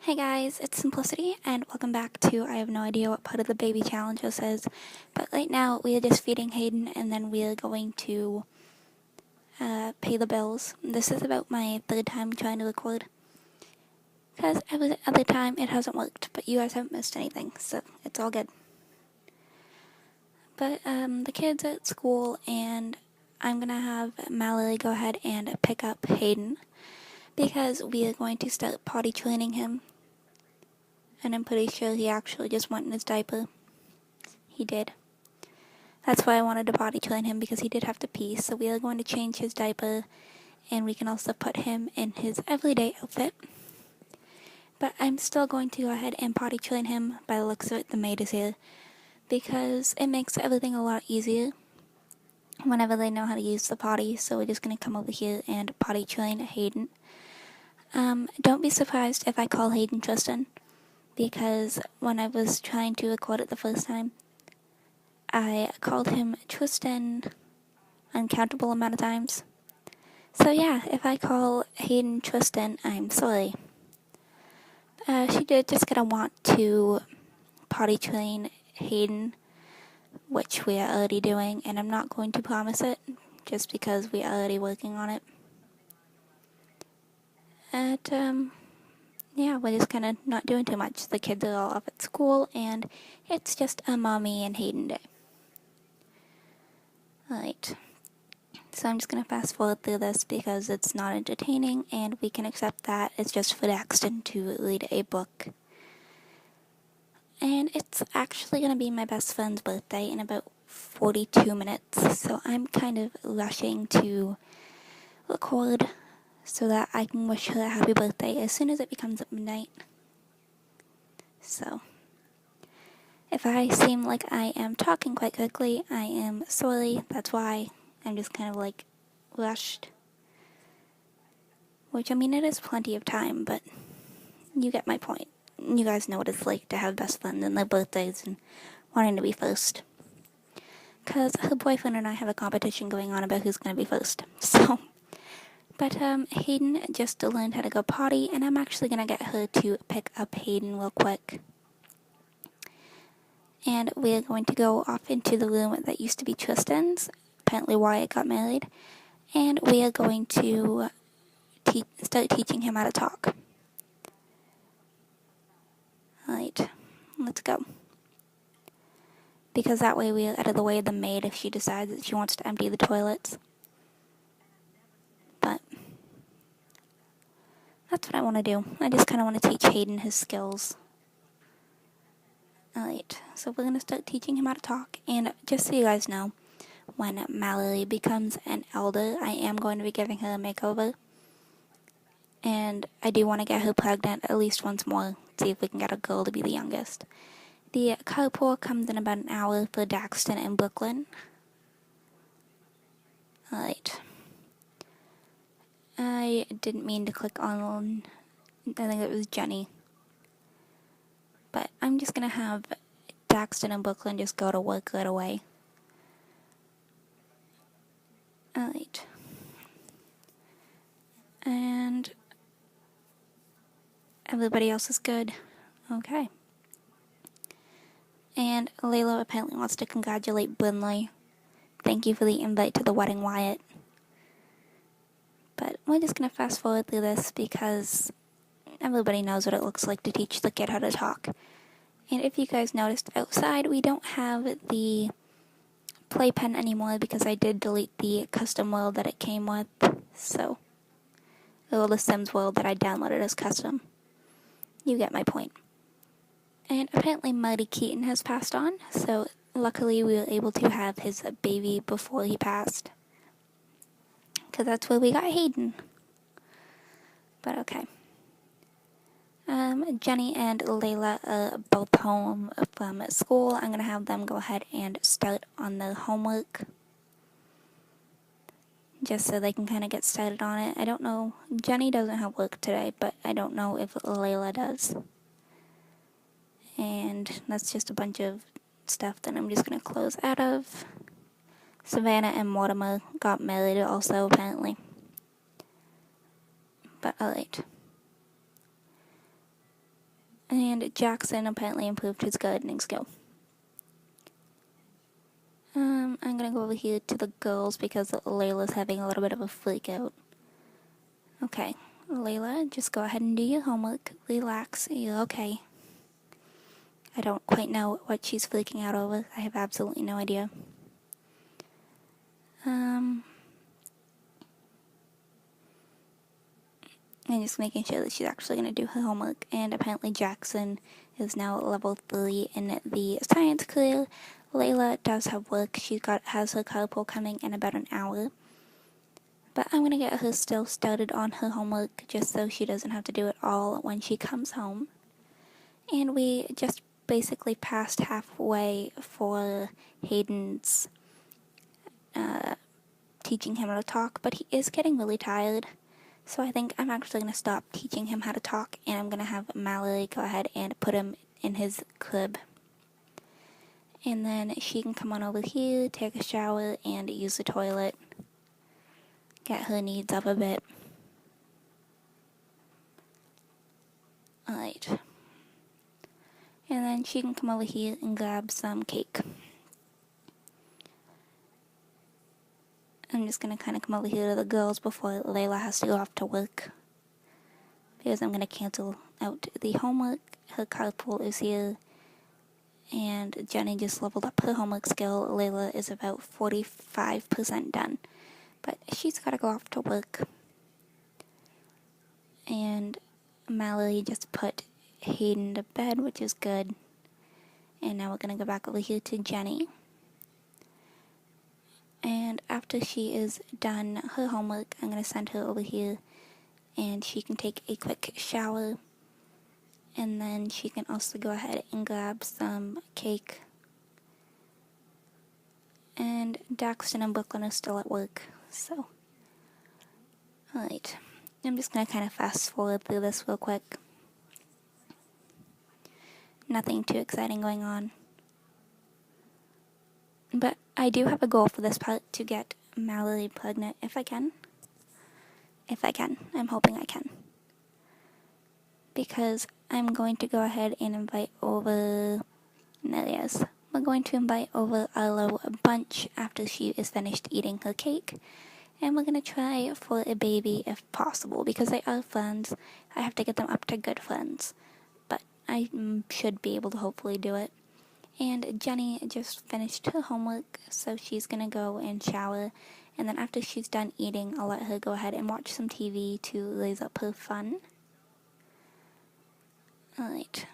Hey guys, it's Simplicity, and welcome back to I have no idea what part of the baby challenge this is, but right now we are just feeding Hayden, and then we are going to pay the bills. This is about my third time trying to record, because every other time it hasn't worked, but you guys haven't missed anything, so it's all good. But the kids are at school, and I'm gonna have Mallory go ahead and pick up Hayden, because we are going to start potty training him. And I'm pretty sure he actually just went in his diaper. He did. That's why I wanted to potty train him, because he did have to pee. So we are going to change his diaper, and we can also put him in his everyday outfit. But I'm still going to go ahead and potty train him. By the looks of it, the maid is here, because it makes everything a lot easier whenever they know how to use the potty. So we're just going to come over here and potty train Hayden. Don't be surprised if I call Hayden Tristan, because when I was trying to record it the first time, I called him Tristan uncountable amount of times. So yeah, if I call Hayden Tristan, I'm sorry. She did just gonna want to potty train Hayden, which we are already doing, and I'm not going to promise it, just because we are already working on it. And yeah, we're just kind of not doing too much. The kids are all off at school, and it's just a mommy and Hayden day. Alright, so I'm just going to fast forward through this because it's not entertaining, and we can accept that it's just for Daxton to read a book. And it's actually going to be my best friend's birthday in about 42 minutes, so I'm kind of rushing to record so that I can wish her a happy birthday as soon as it becomes midnight. So if I seem like I am talking quite quickly, I am sorry. That's why I'm just kind of like rushed. Which, I mean, it is plenty of time, but you get my point. You guys know what it's like to have best friends and their birthdays and wanting to be first. Because her boyfriend and I have a competition going on about who's going to be first. So, but Hayden just learned how to go potty, and I'm actually going to get her to pick up Hayden real quick. And we are going to go off into the room that used to be Tristan's, apparently Wyatt got married, and we are going to start teaching him how to talk. Alright, let's go. Because that way we are out of the way of the maid if she decides that she wants to empty the toilets. But that's what I want to do. I just kind of want to teach Hayden his skills. Alright, so we're going to start teaching him how to talk, and just so you guys know, when Mallory becomes an elder, I am going to be giving her a makeover, and I do want to get her pregnant at least once more, see if we can get a girl to be the youngest. The carpool comes in about an hour for Daxton and Brooklyn. Alright. I didn't mean to click on, I think it was Jenny. But I'm just going to have Daxton and Brooklyn just go to work right away. Alright. And everybody else is good. Okay. And Layla apparently wants to congratulate Brinley. Thank you for the invite to the wedding, Wyatt. But we're just going to fast forward through this because everybody knows what it looks like to teach the kid how to talk. And if you guys noticed outside, we don't have the playpen anymore because I did delete the custom world that it came with. So, or the Sims world that I downloaded as custom. You get my point. And apparently Marty Keaton has passed on, so luckily we were able to have his baby before he passed. Because that's where we got Hayden. But okay. Jenny and Layla are both home from school. I'm going to have them go ahead and start on their homework. Just so they can kind of get started on it. I don't know. Jenny doesn't have work today, but I don't know if Layla does. And that's just a bunch of stuff that I'm just going to close out of. Savannah and Mortimer got married also, apparently. But alright. And Jackson apparently improved his gardening skill. I'm gonna go over here to the girls because Layla's having a little bit of a freak out. Okay, Layla, just go ahead and do your homework. Relax, you're okay. I don't quite know what she's freaking out over. I have absolutely no idea. And just making sure that she's actually going to do her homework. And apparently Jackson is now level 3 in the science career. Layla does have work. Has her carpool coming in about an hour. But I'm going to get her still started on her homework just so she doesn't have to do it all when she comes home. And we just basically passed halfway for Hayden's teaching him how to talk, but he is getting really tired. So I think I'm actually going to stop teaching him how to talk, and I'm going to have Mallory go ahead and put him in his crib. And then she can come on over here, take a shower, and use the toilet. Get her needs up a bit. Alright. And then she can come over here and grab some cake. I'm just going to kind of come over here to the girls before Layla has to go off to work. Because I'm going to cancel out the homework. Her carpool is here. And Jenny just leveled up her homework skill. Layla is about 45% done. But she's got to go off to work. And Mallory just put Hayden to bed, which is good. And now we're going to go back over here to Jenny. And after she is done her homework, I'm going to send her over here and she can take a quick shower. And then she can also go ahead and grab some cake. And Daxton and Brooklyn are still at work, so. Alright, I'm just going to kind of fast forward through this real quick. Nothing too exciting going on. But I do have a goal for this part, to get Mallory pregnant if I can. If I can. I'm hoping I can. Because I'm going to go ahead and invite over... There he is. We're going to invite over Arlo a bunch after she is finished eating her cake. And we're going to try for a baby if possible. Because they are friends. I have to get them up to good friends. But I should be able to hopefully do it. And Jenny just finished her homework, so she's going to go and shower. And then after she's done eating, I'll let her go ahead and watch some TV to raise up her fun. Alright.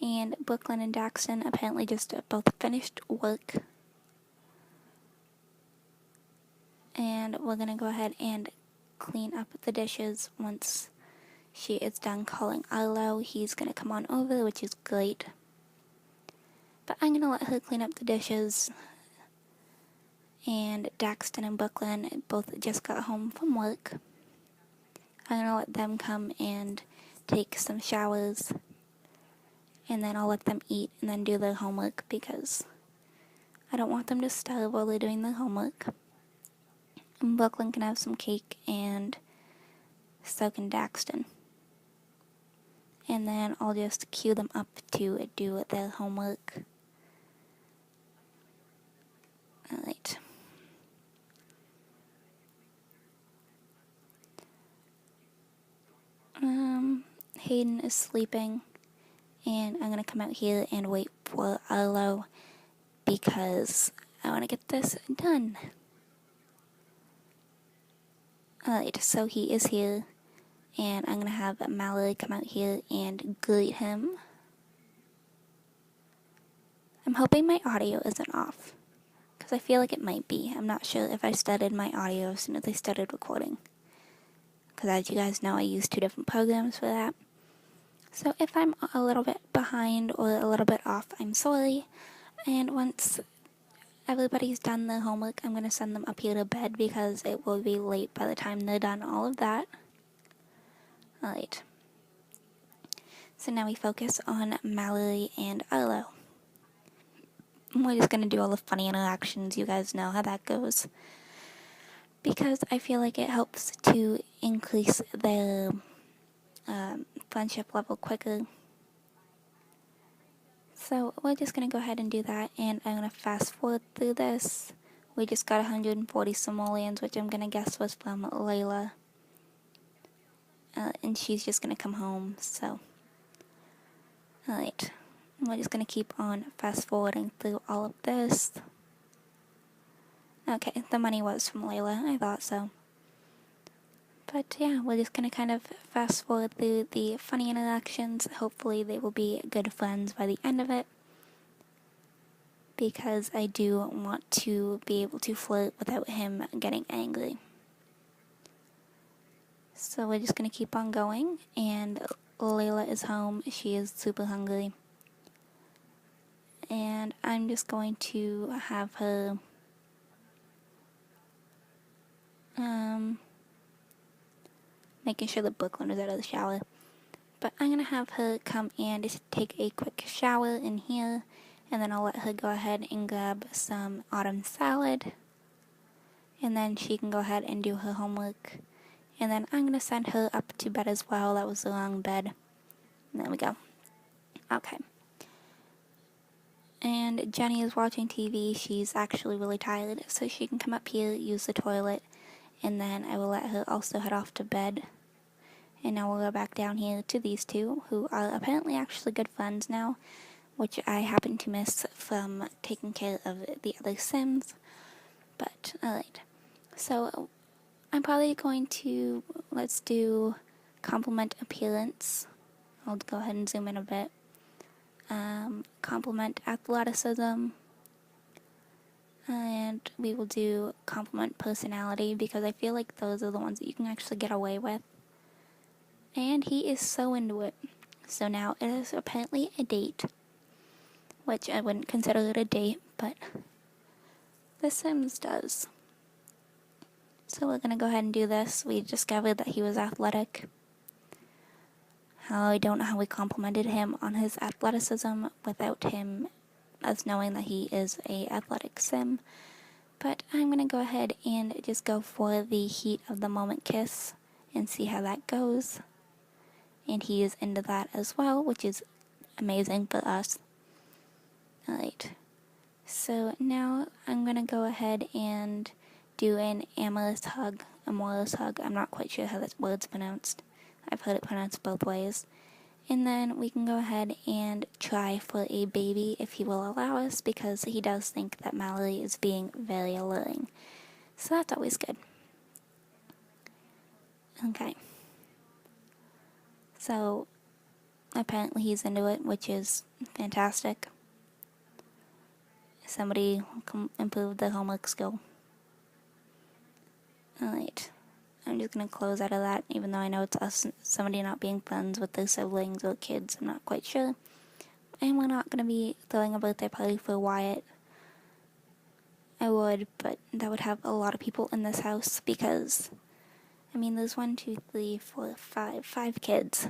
And Brooklyn and Daxton apparently just both finished work. And we're going to go ahead and clean up the dishes once she is done calling Arlo. He's going to come on over, which is great. But I'm going to let her clean up the dishes. And Daxton and Brooklyn both just got home from work. I'm going to let them come and take some showers. And then I'll let them eat and then do their homework because I don't want them to starve while they're doing their homework. And Brooklyn can have some cake and so can Daxton. And then I'll just cue them up to do their homework. Alright. Hayden is sleeping, and I'm gonna come out here and wait for Arlo because I want to get this done. Alright, so he is here, and I'm gonna have Mallory come out here and greet him. I'm hoping my audio isn't off, because I feel like it might be. I'm not sure if I started my audio as soon as I started recording. Because as you guys know, I use 2 different programs for that. So if I'm a little bit behind or a little bit off, I'm sorry. And once everybody's done their homework, I'm going to send them up here to bed because it will be late by the time they're done all of that. Alright. So now we focus on Mallory and Arlo. We're just going to do all the funny interactions. You guys know how that goes. Because I feel like it helps to increase their friendship level quicker. So we're just going to go ahead and do that, and I'm going to fast forward through this. We just got 140 simoleons, which I'm going to guess was from Layla. And she's just going to come home, so. Alright, we're just going to keep on fast forwarding through all of this. Okay, the money was from Layla, I thought so. But yeah, we're just going to kind of fast forward through the funny interactions. Hopefully they will be good friends by the end of it, because I do want to be able to flirt without him getting angry. So we're just going to keep on going, and Layla is home. She is super hungry. And I'm just going to have her making sure that Brooklyn is out of the shower. But I'm going to have her come and just take a quick shower in here, and then I'll let her go ahead and grab some autumn salad, and then she can go ahead and do her homework. And then I'm going to send her up to bed as well. That was the wrong bed. There we go. Okay. And Jenny is watching TV. She's actually really tired, so she can come up here, use the toilet, and then I will let her also head off to bed. And now we'll go back down here to these two, who are apparently actually good friends now, which I happen to miss from taking care of the other Sims. But, alright. So, I'm probably going to, let's do compliment appearance. I'll go ahead and zoom in a bit. Compliment athleticism. And we will do compliment personality, because I feel like those are the ones that you can actually get away with. And he is so into it. So now it is apparently a date, which I wouldn't consider it a date, but The Sims does. So we're going to go ahead and do this. We discovered that he was athletic. I don't know how we complimented him on his athleticism without him us knowing that he is a athletic Sim. But I'm going to go ahead and just go for the heat of the moment kiss and see how that goes. And he is into that as well, which is amazing for us. Alright. So now I'm going to go ahead and do an amorous hug. I'm not quite sure how that word's pronounced. I've heard it pronounced both ways. And then we can go ahead and try for a baby if he will allow us, because he does think that Mallory is being very alluring. So that's always good. Okay. So apparently he's into it, which is fantastic. Somebody improve the homework skill. Alright. I'm just going to close out of that, even though I know it's us, somebody not being friends with their siblings or kids. I'm not quite sure. And we're not going to be throwing a birthday party for Wyatt. I would, but that would have a lot of people in this house, because, I mean, there's 1, 2, 3, 4, 5 kids.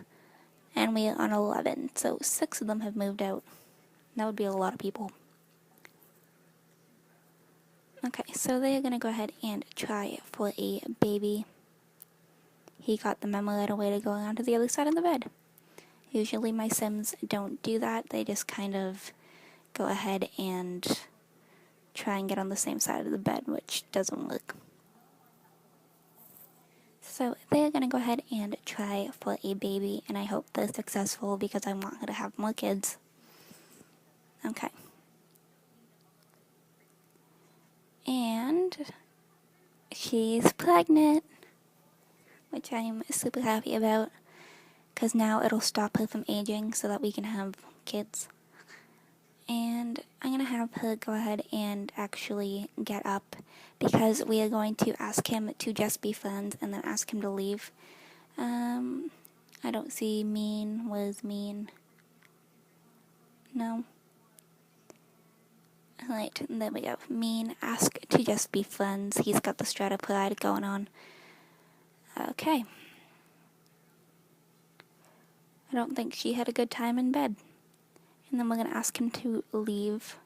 And we are on 11, so 6 of them have moved out. That would be a lot of people. Okay, so they're going to go ahead and try for a baby. He got the memo right away to go around to the other side of the bed. Usually my Sims don't do that. They just kind of go ahead and try and get on the same side of the bed, which doesn't work. So they're going to go ahead and try for a baby, and I hope they're successful, because I want her to have more kids. Okay. And she's pregnant, which I'm super happy about, because now it'll stop her from aging so that we can have kids. And I'm going to have her go ahead and actually get up, because we are going to ask him to just be friends and then ask him to leave. I don't see mean. What is mean? No. Alright, there we go. Mean, ask to just be friends. He's got the strata pride going on. Okay. I don't think she had a good time in bed. And then we're going to ask him to leave.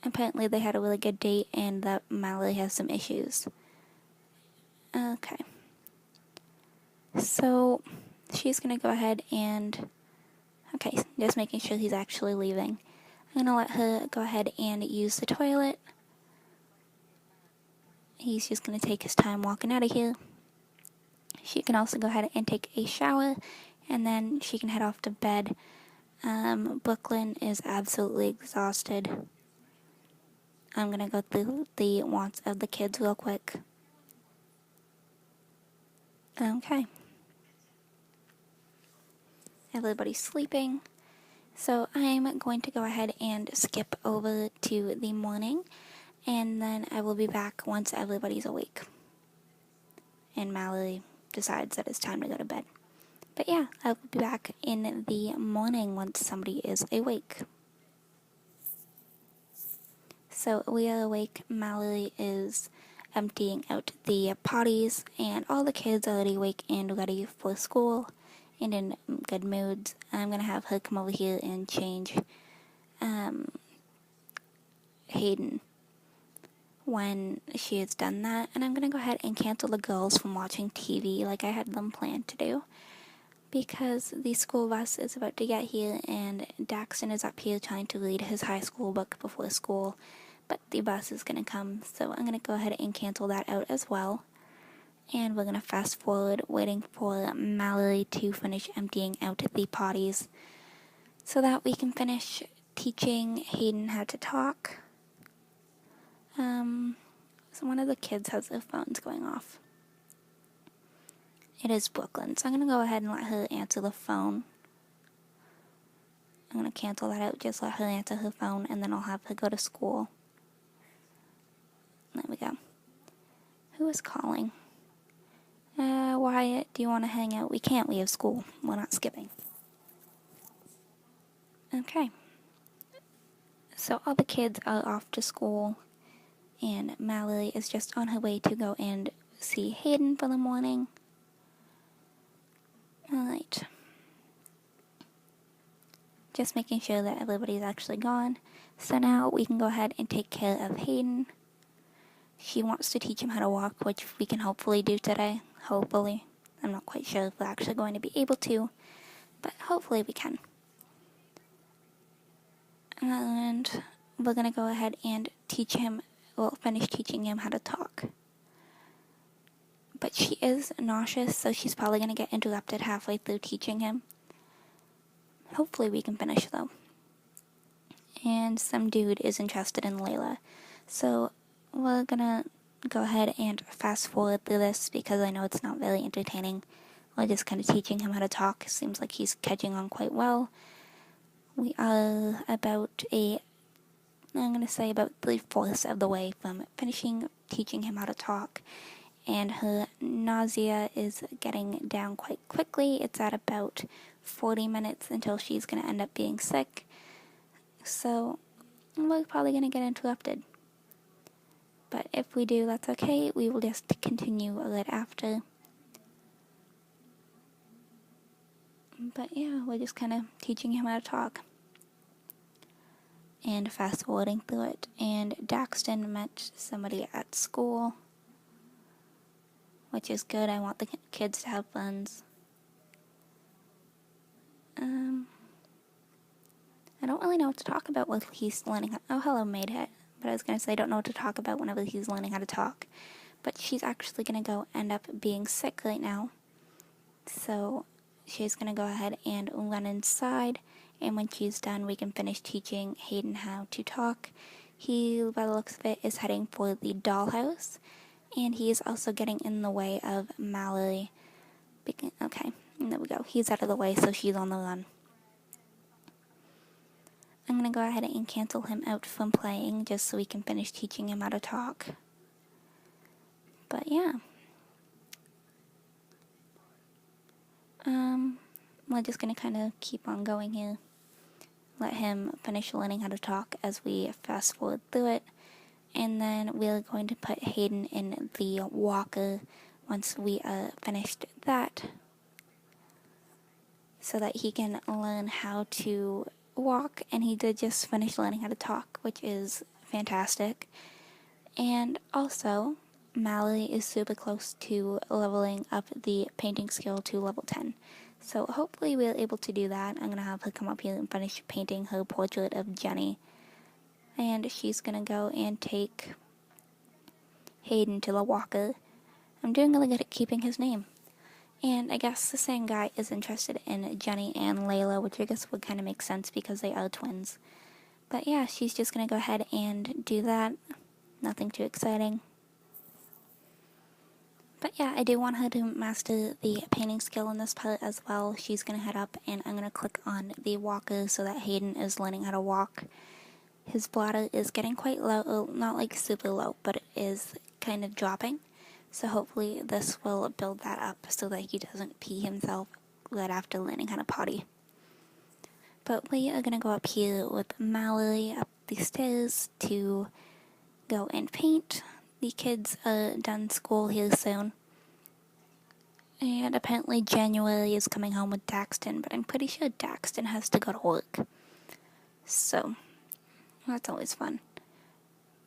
Apparently they had a really good date, and that Mallory has some issues. Okay. So she's going to go ahead and Okay, just making sure he's actually leaving. I'm gonna let her go ahead and use the toilet. He's just gonna take his time walking out of here. She can also go ahead and take a shower, and then she can head off to bed. Brooklyn is absolutely exhausted. I'm gonna go through the wants of the kids real quick. Okay. Everybody's sleeping. So I'm going to go ahead and skip over to the morning, and then I will be back once everybody's awake. And Mallory decides that it's time to go to bed. But yeah, I will be back in the morning once somebody is awake. So we are awake. Mallory is emptying out the potties, and all the kids are already awake and ready for school and in good moods. I'm going to have her come over here and change Hayden when she has done that. And I'm going to go ahead and cancel the girls from watching TV like I had them planned to do, because the school bus is about to get here and Daxton is up here trying to read his high school book before school, but the bus is going to come, so I'm going to go ahead and cancel that out as well. And we're going to fast forward, waiting for Mallory to finish emptying out the potties so that we can finish teaching Hayden how to talk. So one of the kids has their phones going off. It is Brooklyn, so I'm going to go ahead and let her answer the phone. I'm going to cancel that out, just let her answer her phone, and then I'll have her go to school. There we go. Who is calling? Wyatt, do you want to hang out? We can't, we have school. We're not skipping. Okay. So all the kids are off to school, and Mallory is just on her way to go and see Hayden for the morning. Alright. Just making sure that everybody's actually gone. So now we can go ahead and take care of Hayden. She wants to teach him how to walk, which we can hopefully do today. Hopefully. I'm not quite sure if we're actually going to be able to, but hopefully we can. And we're going to go ahead and finish teaching him how to talk. But she is nauseous, so she's probably going to get interrupted halfway through teaching him. Hopefully we can finish, though. And some dude is interested in Layla. So we're going to go ahead and fast forward through this because I know it's not very entertaining. We're just kind of teaching him how to talk. Seems like he's catching on quite well. We are about 3/4 of the way from finishing teaching him how to talk. And her nausea is getting down quite quickly. It's at about 40 minutes until she's going to end up being sick. So we're probably going to get interrupted. But if we do, that's okay. We will just continue right after. But yeah, we're just kind of teaching him how to talk. And fast forwarding through it. And Daxton met somebody at school, which is good. I want the kids to have friends. I don't really know what to talk about when he's learning oh, hello, Maidhead. But I was going to say I don't know what to talk about whenever he's learning how to talk. But she's actually going to end up being sick right now. So she's going to go ahead and run inside. And when she's done, we can finish teaching Hayden how to talk. He, by the looks of it, is heading for the dollhouse. And he is also getting in the way of Mallory. Okay, there we go. He's out of the way, so she's on the run. I'm going to go ahead and cancel him out from playing just so we can finish teaching him how to talk. But yeah. We're just going to kind of keep on going here. Let him finish learning how to talk as we fast forward through it. And then we're going to put Hayden in the walker once we finished that, so that he can learn how to walk. And he did just finish learning how to talk, which is fantastic. And also, Mallory is super close to leveling up the painting skill to level 10. So hopefully we're able to do that. I'm going to have her come up here and finish painting her portrait of Jenny. And she's going to go and take Hayden to the walker. I'm doing really good at keeping his name. And I guess the same guy is interested in Jenny and Layla, which I guess would kind of make sense because they are twins. But yeah, she's just going to go ahead and do that. Nothing too exciting. But yeah, I do want her to master the painting skill in this part as well. She's going to head up and I'm going to click on the walker so that Hayden is learning how to walk. His bladder is getting quite low, not like super low, but it is kind of dropping. So hopefully this will build that up so that he doesn't pee himself right after learning how to potty. But we are going to go up here with Mallory up the stairs to go and paint. The kids are done school here soon. And apparently January is coming home with Daxton, but I'm pretty sure Daxton has to go to work. So, that's always fun.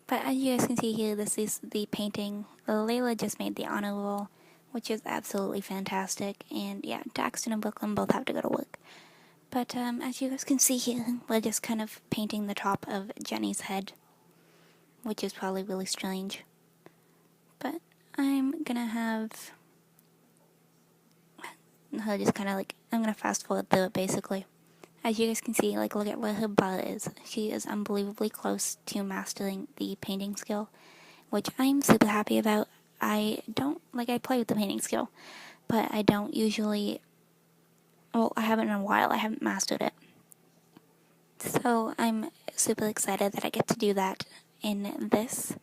But as you guys can see here, this is the painting. Layla just made the honor roll, which is absolutely fantastic. And yeah, Daxton and Brooklyn both have to go to work. But as you guys can see here, we're just kind of painting the top of Jenny's head, which is probably really strange. But I'm gonna have her just kind of like, I'm gonna fast forward through it basically. As you guys can see, like, look at where her butt is. She is unbelievably close to mastering the painting skill, which I'm super happy about. I play with the painting skill, but I don't usually, well, I haven't in a while, I haven't mastered it. So I'm super excited that I get to do that in this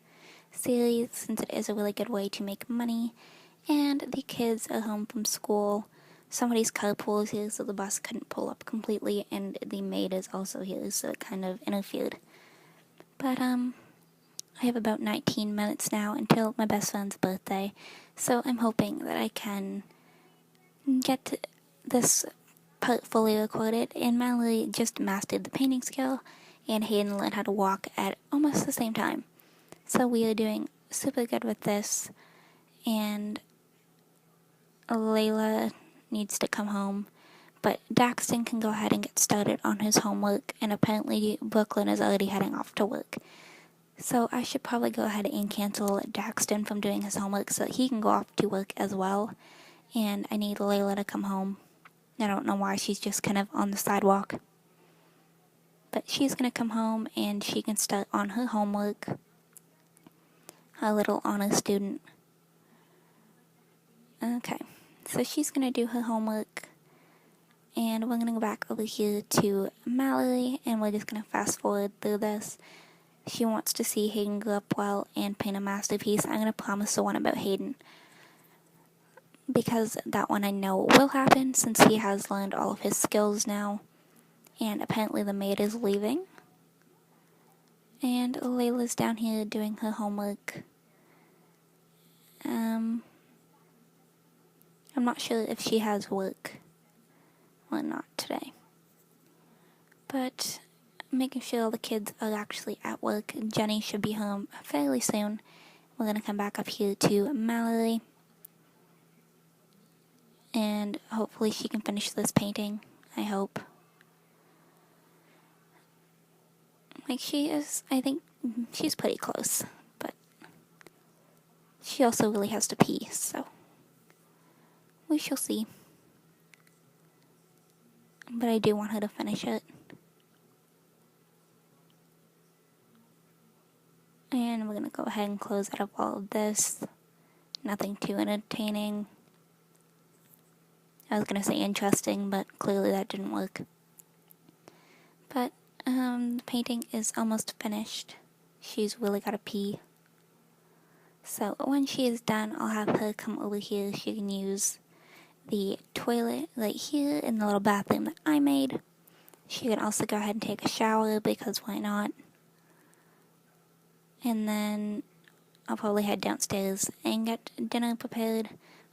series, since it is a really good way to make money, and the kids are home from school. Somebody's carpool is here, so the bus couldn't pull up completely, and the maid is also here, so it kind of interfered. But, I have about 19 minutes now until my best friend's birthday, so I'm hoping that I can get this part fully recorded. And Mallory just mastered the painting skill, and Hayden learned how to walk at almost the same time. So we are doing super good with this, and Layla needs to come home, but Daxton can go ahead and get started on his homework, and apparently Brooklyn is already heading off to work. So I should probably go ahead and cancel Daxton from doing his homework so that he can go off to work as well, and I need Layla to come home. I don't know why she's just kind of on the sidewalk, but she's going to come home and she can start on her homework. A little honor student. Okay, so she's going to do her homework, and we're going to go back over here to Mallory, and we're just going to fast forward through this. She wants to see Hayden grow up well and paint a masterpiece. I'm going to promise the one about Hayden, because that one I know will happen since he has learned all of his skills now, and apparently the maid is leaving. And Layla's down here doing her homework. I'm not sure if she has work or not today. But making sure all the kids are actually at work. Jenny should be home fairly soon. We're going to come back up here to Mallory. And hopefully she can finish this painting. I hope. Like, she is, I think she's pretty close. But she also really has to pee, so we shall see. But I do want her to finish it. And we're going to go ahead and close out of all of this. Nothing too entertaining. I was going to say interesting, but clearly that didn't work. But the painting is almost finished. She's really got to pee. So when she is done, I'll have her come over here. She can use the toilet right here in the little bathroom that I made. She can also go ahead and take a shower, because why not? And then I'll probably head downstairs and get dinner prepared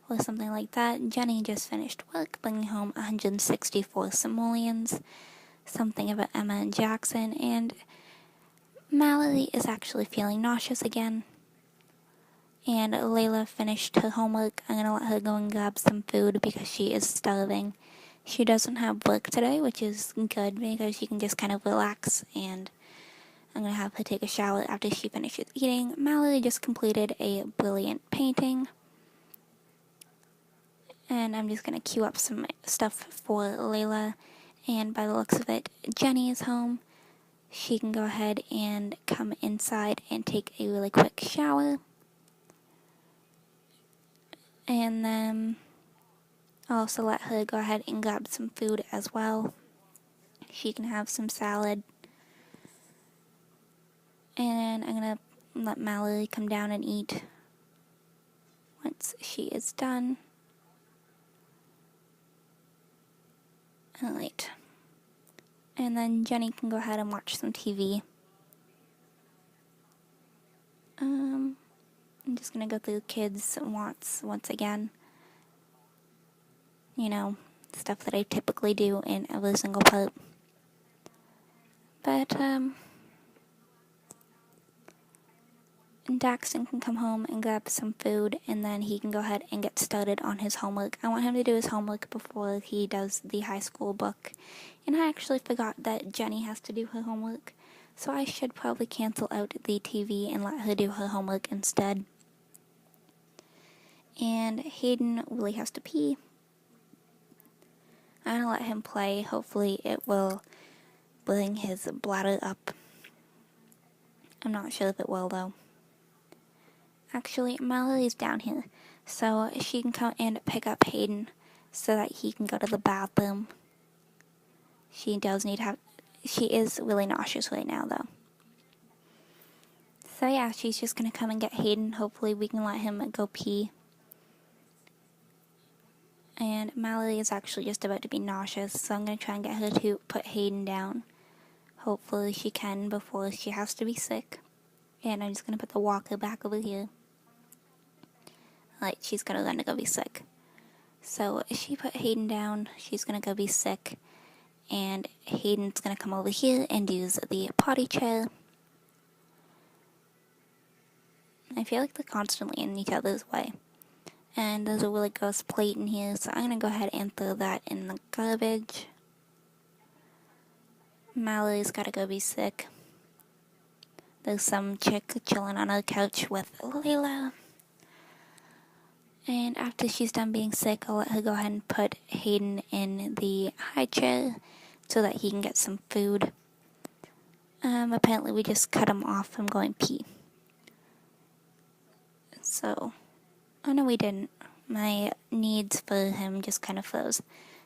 or something like that. Jenny just finished work, bringing home 164 simoleons, something about Emma and Jackson, and Mallory is actually feeling nauseous again. And Layla finished her homework. I'm going to let her go and grab some food because she is starving. She doesn't have work today, which is good because she can just kind of relax, and I'm going to have her take a shower after she finishes eating. Mallory just completed a brilliant painting, and I'm just going to queue up some stuff for Layla, and by the looks of it, Jenny is home. She can go ahead and come inside and take a really quick shower, and then I'll also let her go ahead and grab some food as well. She can have some salad. And I'm going to let Mallory come down and eat once she is done. Alright. And then Jenny can go ahead and watch some TV. I'm just going to go through kids' wants once again. You know, stuff that I typically do in every single part. But, Daxton can come home and grab some food, and then he can go ahead and get started on his homework. I want him to do his homework before he does the high school book. And I actually forgot that Jenny has to do her homework, so I should probably cancel out the TV and let her do her homework instead. And Hayden really has to pee. I'm gonna let him play. Hopefully it will bring his bladder up. I'm not sure if it will, though. Actually, Mallory's down here, so she can come and pick up Hayden so that he can go to the bathroom. She is really nauseous right now, though. So yeah, she's just gonna come and get Hayden. Hopefully we can let him go pee. And Mallory is actually just about to be nauseous, so I'm gonna try and get her to put Hayden down. Hopefully she can before she has to be sick. And I'm just gonna put the walker back over here. Like, she's gonna learn to go be sick. So she put Hayden down, she's gonna go be sick, and Hayden's gonna come over here and use the potty chair. I feel like they're constantly in each other's way. And there's a really gross plate in here, so I'm gonna go ahead and throw that in the garbage. Mallory's gotta go be sick. There's some chick chilling on her couch with Layla. And after she's done being sick, I'll let her go ahead and put Hayden in the high chair so that he can get some food. Apparently we just cut him off from going pee. So, oh no we didn't. My needs for him just kind of froze.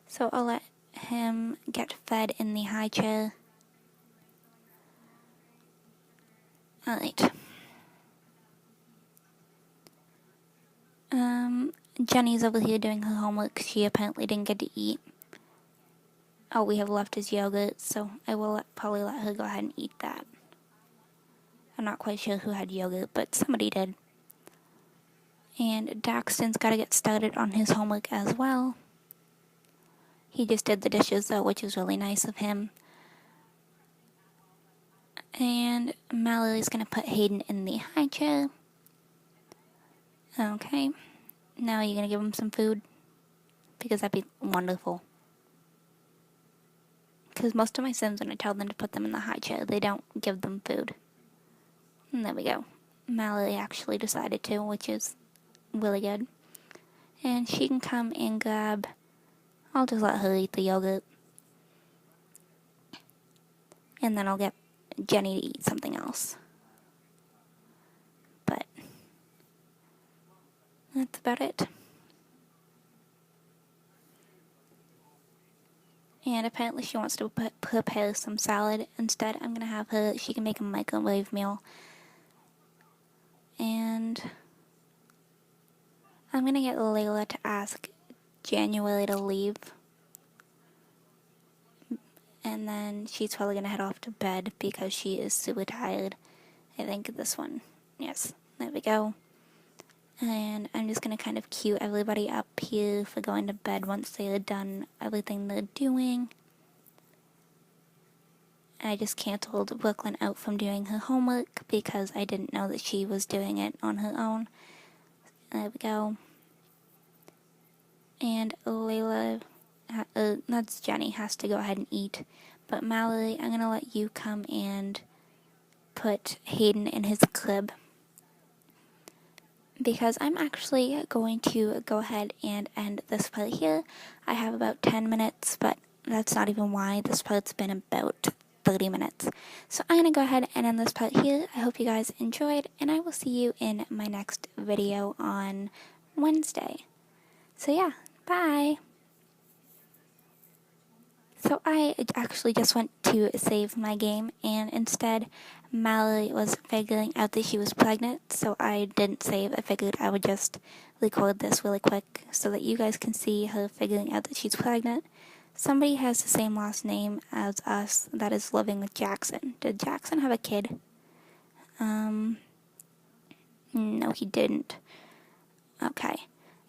So I'll let him get fed in the high chair. Alright. Jenny's over here doing her homework. She apparently didn't get to eat. All we have left is yogurt, so I will probably let her go ahead and eat that. I'm not quite sure who had yogurt, but somebody did. And Daxton's got to get started on his homework as well. He just did the dishes though, which is really nice of him. And Mallory's going to put Hayden in the high chair. Okay. Now you're going to give him some food? Because that'd be wonderful. Because most of my Sims, when I tell them to put them in the high chair, they don't give them food. And there we go. Mallory actually decided to, which is really good. And she can come and grab... I'll just let her eat the yogurt. And then I'll get Jenny to eat something else. But that's about it. And apparently she wants to prepare some salad. Instead, I'm going to have her... She can make a microwave meal. And I'm going to get Layla to ask January to leave. And then she's probably going to head off to bed because she is super tired. I think this one. Yes, there we go. And I'm just going to kind of cue everybody up here for going to bed once they're done everything they're doing. I just canceled Brooklyn out from doing her homework because I didn't know that she was doing it on her own. There we go. And Layla that's Jenny, has to go ahead and eat. But Mallory, I'm gonna let you come and put Hayden in his crib, because I'm actually going to go ahead and end this part here. I have about 10 minutes, but that's not even why. This part's been about 30 minutes. So I'm going to go ahead and end this part here. I hope you guys enjoyed, and I will see you in my next video on Wednesday. So yeah, bye! So I actually just went to save my game, and instead Mallory was figuring out that she was pregnant, so I didn't save. I figured I would just record this really quick so that you guys can see her figuring out that she's pregnant. Somebody has the same last name as us that is living with Jackson. Did Jackson have a kid? No, he didn't. Okay.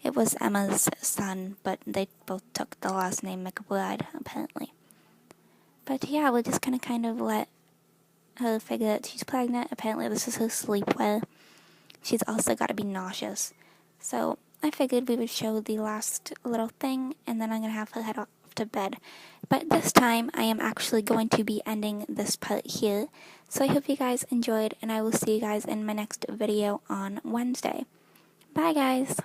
It was Emma's son, but they both took the last name McBride, apparently. But yeah, we're just gonna kind of let her figure that she's pregnant. Apparently this is her sleepwear. She's also got to be nauseous. So I figured we would show the last little thing, and then I'm gonna have her head off to bed. But this time I am actually going to be ending this part here. So I hope you guys enjoyed, and I will see you guys in my next video on Wednesday. Bye guys!